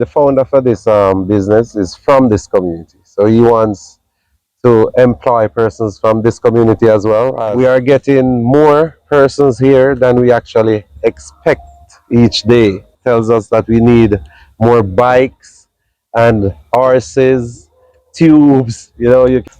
The founder for this business is from this community. So he wants to employ persons from this community as well. We are getting more persons here than we actually expect each day. Tells us that we need more bikes and horses, tubes,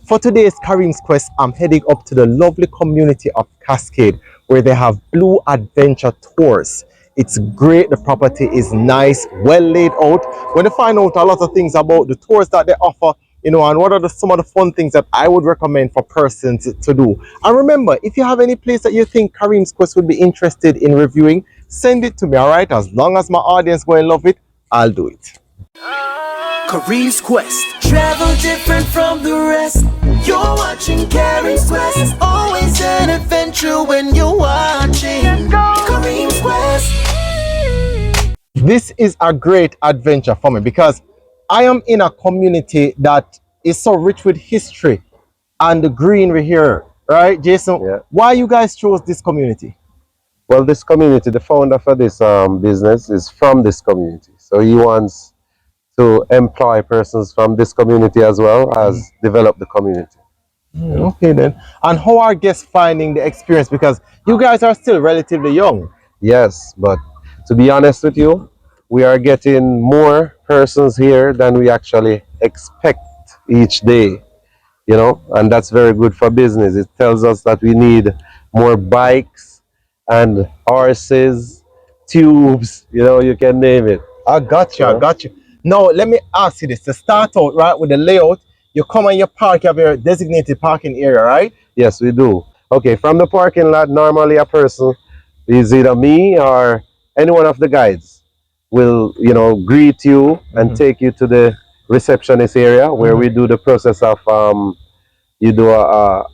For today's Kareem's Quest, I'm heading up to the lovely community of Cascade where they have Blue Adventure Tours. It's great, the property is nice, well laid out. We're going to find out a lot of things about the tours that they offer, and what are some of the fun things that I would recommend for persons to do. And remember, if you have any place that you think Kareem's Quest would be interested in reviewing, send it to me, all right? As long as my audience go and love it, I'll do it. Kareem's Quest. Travel different from the rest. You're watching Kareem's Quest. Always an adventure when you're watching Kareem's Quest. This is a great adventure for me because I am in a community that is so rich with history and the greenery here, right, Jason? Yeah. Why you guys chose this community? Well, this community, the founder for this business is from this community. So he wants to employ persons from this community as well as develop the community. Okay then. And how are guests finding the experience? Because you guys are still relatively young. Yes, but to be honest with you, we are getting more persons here than we actually expect each day, and that's very good for business. It tells us that we need more bikes and horses, tubes, you can name it. I got you, I got you. Now, let me ask you this. To start out, right, with the layout, you come and you park, you have your designated parking area, right? Yes, we do. Okay, from the parking lot, normally a person, is either me or any one of the guides, will greet you and take you to the receptionist area where we do the process of you do a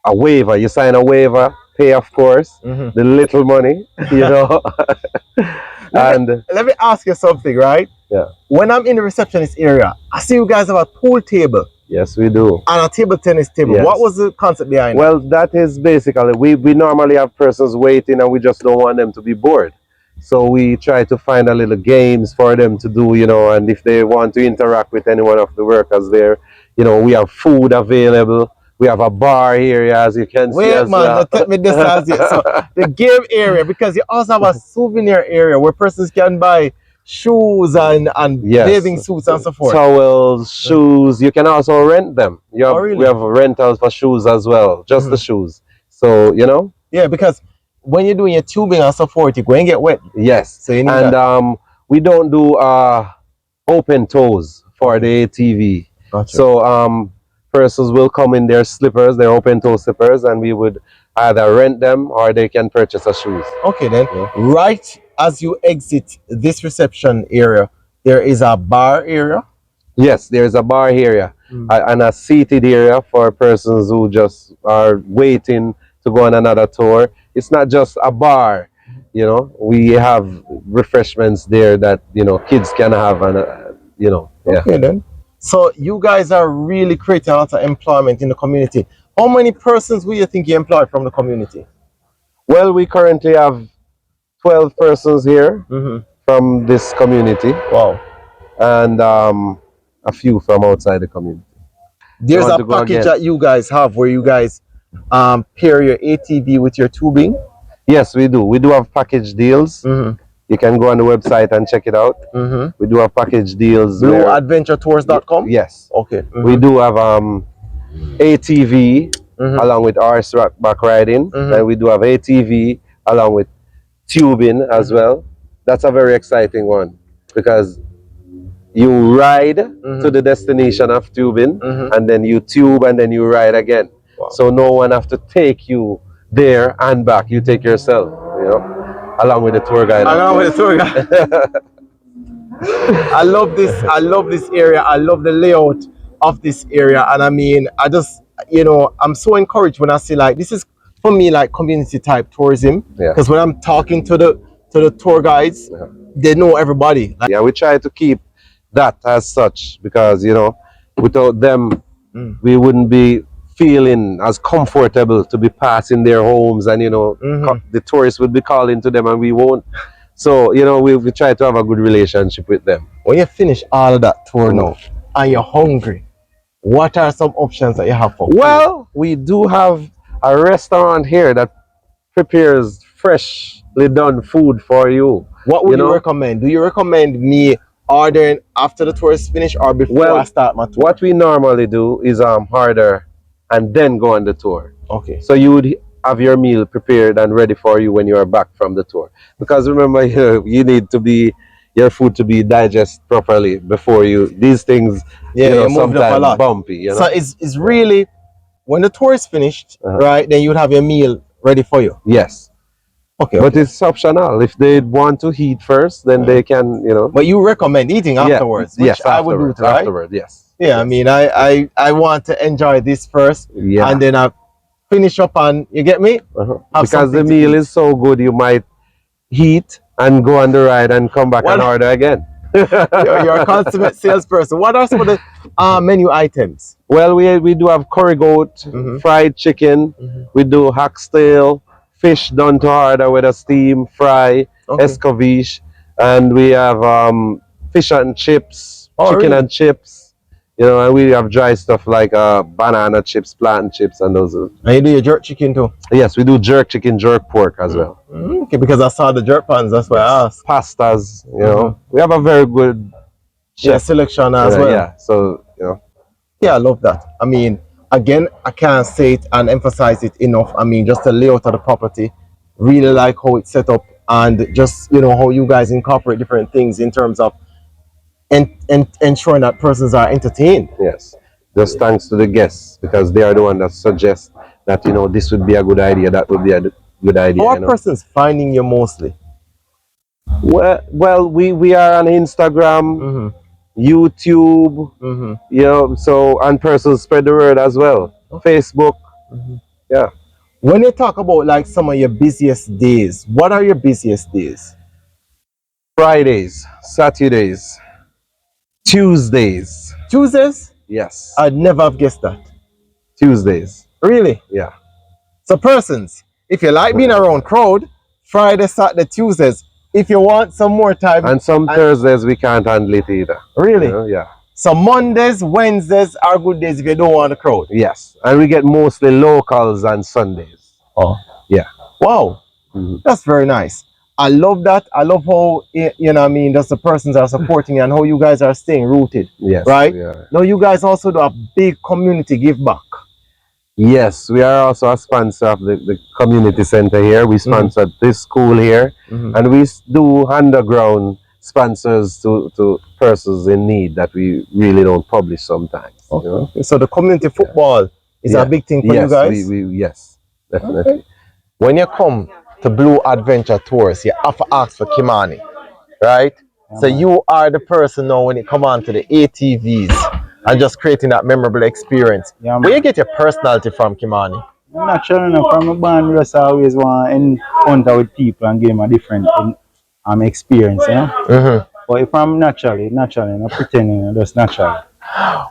waiver. You sign a waiver, pay of course the little money, and let me ask you something, right? Yeah. When I'm in the receptionist area, I see you guys have a pool table. Yes, we do. And a table tennis table. Yes. What was the concept behind Well, that is basically, we normally have persons waiting and we just don't want them to be bored. So we try to find a little games for them to do, and if they want to interact with any one of the workers there, we have food available. We have a bar area, as you can see. Wait, man, take me this as it. So the game area, because you also have a souvenir area where persons can buy shoes and Yes. bathing suits and so forth. Towels, shoes. You can also rent them. Really? We have rentals for shoes as well, just the shoes. So, Yeah, because when you're doing your tubing and so forth, you go and get wet. Yes. So you need and we don't do open toes for the ATV. Gotcha. So persons will come in their slippers, their open toe slippers, and we would either rent them or they can purchase a shoes. Okay then. Yeah. Right as you exit this reception area, there is a bar area. Yes, there's a bar area and a seated area for persons who just are waiting to go on another tour. It's not just a bar, we have refreshments there that kids can have, and yeah. Okay then. So you guys are really creating a lot of employment in the community. How many persons will you think you employ from the community? Well, we currently have 12 persons here from this community. Wow. And a few from outside the community. There's a package that you guys have where you guys pair your ATV with your tubing. Yes, we do. We do have package deals. You can go on the website and check it out. We do have package deals. BlueAdventureTours.com? Yes. Okay. We do have ATV along with horseback riding. And we do have ATV along with tubing as well. That's a very exciting one because you ride to the destination of tubing and then you tube and then you ride again. Wow. So no one have to take you there and back. You take yourself, along with the tour guide. Along with the tour guide. I love this. I love this area. I love the layout of this area. And I mean, I just, I'm so encouraged when I see this is for me community type tourism. Because when I'm talking to the tour guides, they know everybody. Yeah, we try to keep that as such because without them we wouldn't be feeling as comfortable to be passing their homes, and the tourists would be calling to them and we won't So, you know, we try to have a good relationship with them. When you finish all of that tour now and you're hungry, what are some options that you have for food? Well, we do have a restaurant here that prepares freshly done food for you. What would you know? recommend? Do you recommend me ordering after the tour is finished or before I start my tour? What we normally do is order and then go on the tour. Okay. So you would have your meal prepared and ready for you when you are back from the tour. Because remember, you need to be your food to be digested properly before you. These things, sometimes bumpy. You know? So it's really when the tour is finished, right? Then you would have your meal ready for you. Yes. Okay. But it's optional. If they want to eat first, then they can, But you recommend eating afterwards, which yes, I would do, right? Afterwards, yes. Yeah, yes. I mean, I want to enjoy this first, and then I finish up and you get me? Because the meal is so good, you might eat and go on the ride and come back and order again. You're a consummate salesperson. What are some of the menu items? Well, we do have curry goat, fried chicken. We do oxtail, fish done to order with a steam fry, escabeche, and we have fish and chips, chicken and chips. And we have dry stuff like banana chips, plantain chips, and those. And you do your jerk chicken too? Yes, we do jerk chicken, jerk pork as well. Okay, because I saw the jerk pans, that's why I asked. Pastas, we have a very good selection as well. Yeah, so yeah, I love that. I mean, again, I can't say it and emphasize it enough. I mean, just the layout of the property, really like how it's set up, and just how you guys incorporate different things in terms of ensuring that persons are entertained. Yes, just thanks to the guests, because they are the one that suggest that this would be a good idea, that would be a good idea. How are persons finding you mostly? Well, we are on Instagram, YouTube, and persons spread the word as well. Facebook, yeah. When you talk about like some of your busiest days, what are your busiest days? Fridays, Saturdays, Tuesdays. Tuesdays? Yes. I'd never have guessed that. Tuesdays. Really? Yeah. So persons, if you like being around crowd, Friday, Saturday, Tuesdays. If you want some more time. And some Thursdays we can't handle it either. Really? Yeah. So Mondays, Wednesdays are good days if you don't want a crowd. Yes. And we get mostly locals on Sundays. Oh. Yeah. Wow. That's very nice. I love that. I love how, just the persons are supporting you and how you guys are staying rooted. Yes. Right? Yeah. Now you guys also do a big community give back. Yes, we are also a sponsor of the community center here. We sponsored this school here, and we do underground sponsors to persons in need that we really don't publish sometimes. Okay. So the community football is a big thing for you guys? Yes, definitely. Okay. When you come to Blue Adventure Tours, you have to ask for Kimani, right? So you are the person now when you come on to the ATVs and just creating that memorable experience. Yeah, where you get your personality from, Kimani? Naturally, from a band, we just always want to encounter with people and give them a different experience, But if I'm naturally, not pretending, just naturally.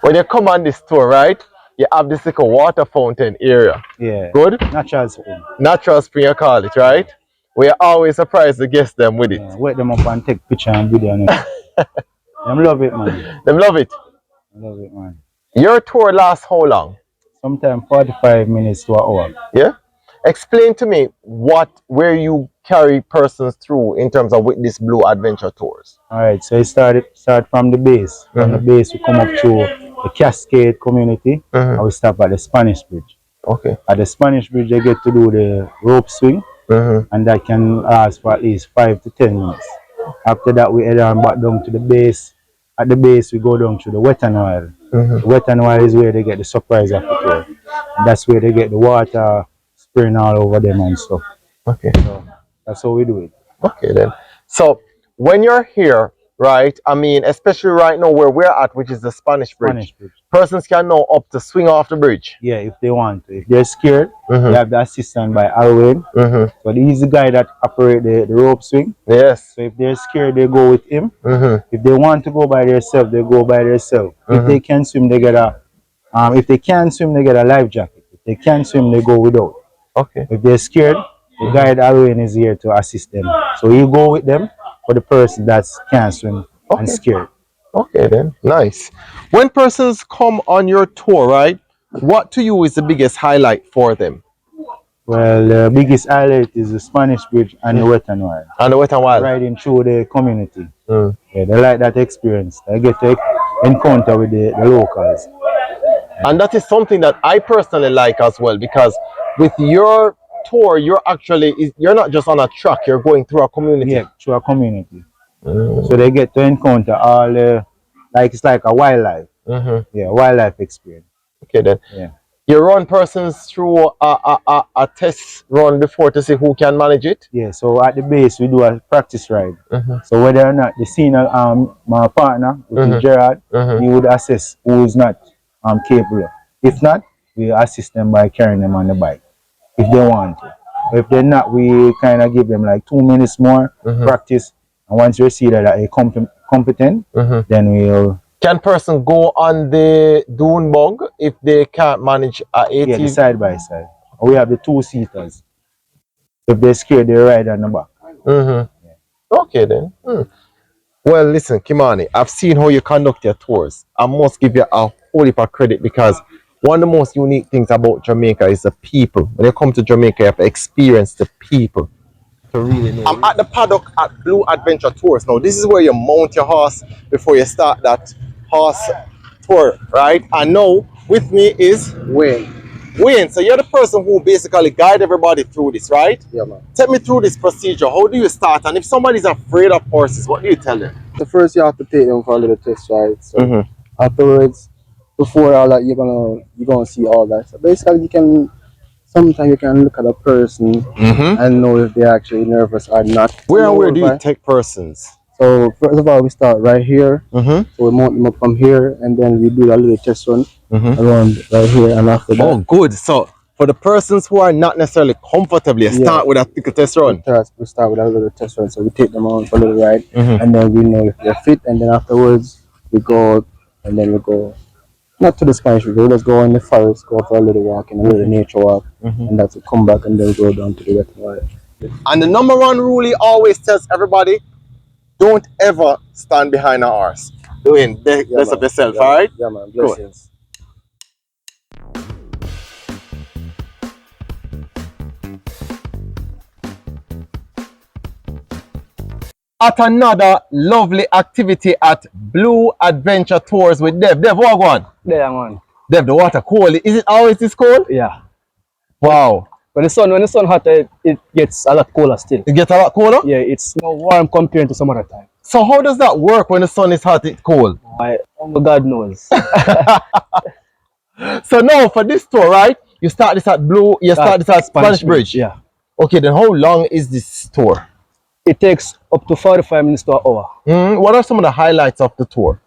When you come on this tour, right, you have this like a water fountain area. Yeah. Good? Natural spring. Natural spring, you call it, right? We always surprise the guests them with it. Wake them up and take picture and video. Them love it, man. Them love it. Love it, man. Your tour lasts how long? Sometimes 45 minutes to an hour. Yeah? Explain to me where you carry persons through in terms of with this Blue Adventure Tours. Alright, so it start from the base. From the base we come up through the Cascade community and we stop at the Spanish Bridge. Okay. At the Spanish Bridge they get to do the rope swing and that can last for at least 5 to 10 minutes. After that we head on back down to the base. At the base we go down to the Wet n Wild. The Wet n Wild is where they get the surprise of the tour. And that's where they get the water spraying all over them and stuff. Okay. So that's how we do it. Okay then. So when you're here, right, I mean, especially right now where we're at, which is the Spanish Bridge, persons can now up to swing off the bridge. Yeah, if they want to. If they're scared, they have the assistant by Alwyn. So he's the guy that operate the rope swing. Yes. So if they're scared, they go with him. If they want to go by themselves, they go by themselves. If they can swim, they get a if they can swim, they get a life jacket. If they can't swim, they go without. Okay. If they're scared, The guide always is here to assist them. So you go with them for the person that can't swim and scared. Okay then, nice. When persons come on your tour, right, what to you is the biggest highlight for them? Well, the biggest highlight is the Spanish Bridge and the Wet and Wild. And the Wet and Wild? Riding through the community. Yeah, they like that experience. They get to encounter with the locals. And that is something that I personally like as well, because with your tour, you're not just on a truck, you're going through a community. Yeah, through a community. So they get to encounter all it's like a wildlife. Yeah, wildlife experience. Okay then. Yeah. You run persons through a test run before to see who can manage it? Yeah, so at the base we do a practice ride. So whether or not the senior my partner, which is Gerard, he would assess who is not capable. If not, we assist them by carrying them on the bike if they want to. If they're not, we kind of give them like 2 minutes more practice, and once we see that they're competent, then we'll. Can person go on the dune bug if they can't manage a ATV? Yeah, the side by side. We have the 2-seaters. If they're scared, they ride on the back. Yeah. Okay then. Well, listen, Kimani, I've seen how you conduct your tours. I must give you a whole heap of credit, because one of the most unique things about Jamaica is the people. When you come to Jamaica, you have to experience the people to really know. I'm at the paddock at Blue Adventure Tours. Now, this is where you mount your horse before you start that horse tour, right? And now, with me is Wayne. Wayne, so you're the person who basically guide everybody through this, right? Yeah, man. Take me through this procedure. How do you start? And if somebody's afraid of horses, what do you tell them? So first you have to take them for a little test ride. So afterwards, before all that, you're gonna see all that. So basically, sometimes you can look at a person and know if they're actually nervous or not. Where do you take persons? So first of all, we start right here. So we mount them up from here, and then we do a little test run around right here, and after that. Oh, good. So for the persons who are not necessarily comfortable, you start with a little test run. We start with a little test run. So we take them on for a little ride, and then we know if they're fit, and then afterwards we go out, and then we go not to the Spanish River. Let's go in the forest, go for a little walk, and a little nature walk, and that's it. Come back and then go down to the Wet and Wild. And the number one rule he always tells everybody: don't ever stand behind a horse. Doing bless up yourself, all right? Yeah, man. Blessings. At another lovely activity at Blue Adventure Tours with Dev. Dev, what going? There, man. Dev, the water cold. Is it always this cold? Yeah. Wow. When the sun hot, it gets a lot colder still. It gets a lot colder? Yeah, it's now warm compared to some other time. So how does that work when the sun is hot, it's cold? Only God knows. So now for this tour, right? You start this at Spanish Bridge. Yeah. Okay, then how long is this tour? It takes up to 45 minutes to an hour. What are some of the highlights of the tour?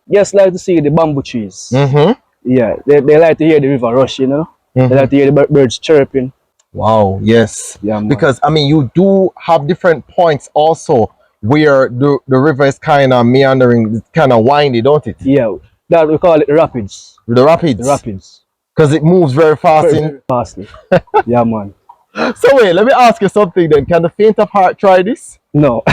Yes, like to see the bamboo trees. Yeah, they like to hear the river rush, you know. They like to hear the birds chirping. Wow, yes. Yeah, man. Because I mean, you do have different points also where the river is kind of meandering, kind of windy, don't it? Yeah, that we call it rapids. The rapids. The rapids. Because it moves very fast. Very fastly. Yeah, man. So wait, let me ask you something then. Can the faint of heart try this? No.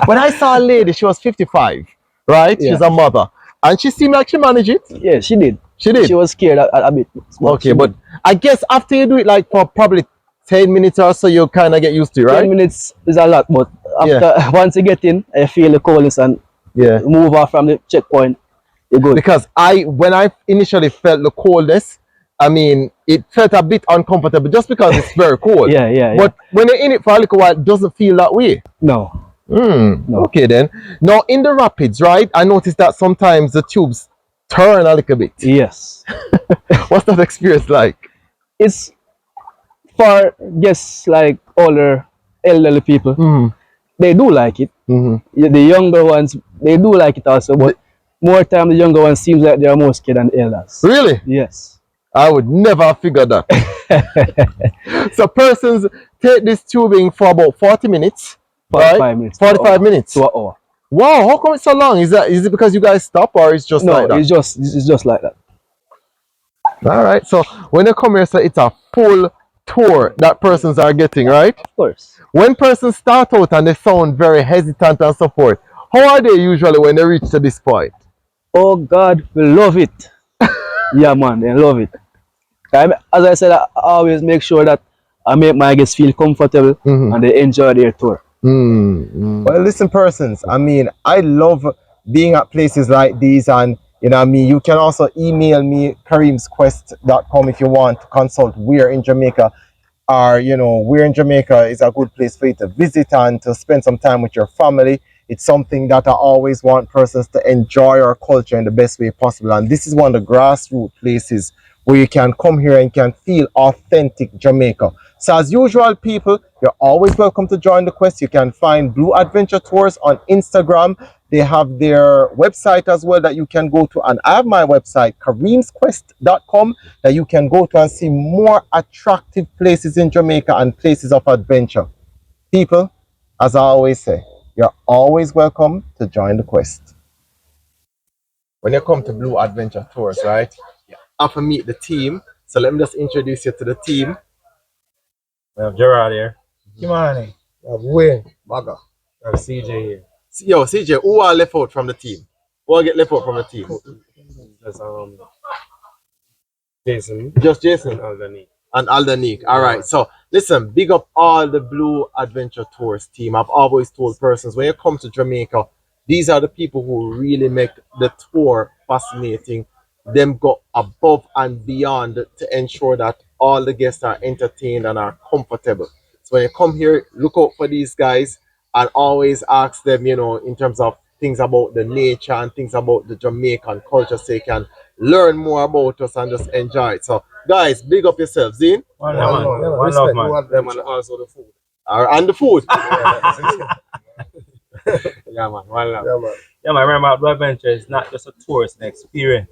When I saw a lady, she was 55, right? Yeah. She's a mother. And she seemed like she managed it. Yeah, she did. She did? She was scared a bit. Okay, but I guess after you do it like for probably 10 minutes or so, you kind of get used to it, right? 10 minutes is a lot, but after once you get in, I feel the coldness and move off from the checkpoint, you're good. Because when I initially felt the coldness, I mean, it felt a bit uncomfortable just because it's very cold. Yeah. But when you're in it for a little while, it doesn't feel that way. No. No. Okay then. Now in the rapids, right? I noticed that sometimes the tubes turn a little bit. Yes. What's that experience like? It's for just like older, elderly people. They do like it. The younger ones, they do like it also, but more time the younger ones seems like they are more scared than the elders. Really? Yes. I would never have figured that. So persons take this tubing for about 40 minutes. 45 right? minutes. 45 minutes. To an hour. Wow, how come it's so long? Is it because you guys stop or it's just like that? It's just like that. All right. So when you come here, so it's a full tour that persons are getting, right? Of course. When persons start out and they sound very hesitant and so forth, how are they usually when they reach to this point? Oh God, we love it. Yeah, man, they love it. As I said, I always make sure that I make my guests feel comfortable and they enjoy their tour. Well, listen, persons, I mean, I love being at places like these, and you know, what I mean, you can also email me, kareemsquest.com, if you want to consult where in Jamaica, or you know, where in Jamaica is a good place for you to visit and to spend some time with your family. It's something that I always want persons to enjoy our culture in the best way possible, and this is one of the grassroots places where you can come here and can feel authentic Jamaica. So as usual, people, you're always welcome to join the quest. You can find Blue Adventure Tours on Instagram. They have their website as well that you can go to, and I have my website, kareemsquest.com, that you can go to and see more attractive places in Jamaica and places of adventure. People, as I always say, you're always welcome to join the quest. When you come to Blue Adventure Tours, right, you have to meet the team. So let me just introduce you to the team. We have Gerard here. Kimani. Wayne, Baga. We have CJ here. Yo, CJ, who are left out from the team? Who are get left out from the team? There's Jason Just Jason underneath. and Aldanique. All right. So listen, big up all the Blue Adventure Tours team. I've always told persons when you come to Jamaica, these are the people who really make the tour fascinating. Them go above and beyond to ensure that all the guests are entertained and are comfortable. So when you come here, look out for these guys and always ask them, you know, in terms of things about the nature and things about the Jamaican culture so you can learn more about us and just enjoy it. So guys, big up yourselves, Zine. One love, man. Them and also the food. And the food. Yeah, man. One love. Yeah, man. Remember, Blue Adventure is not just a tour, it's an experience.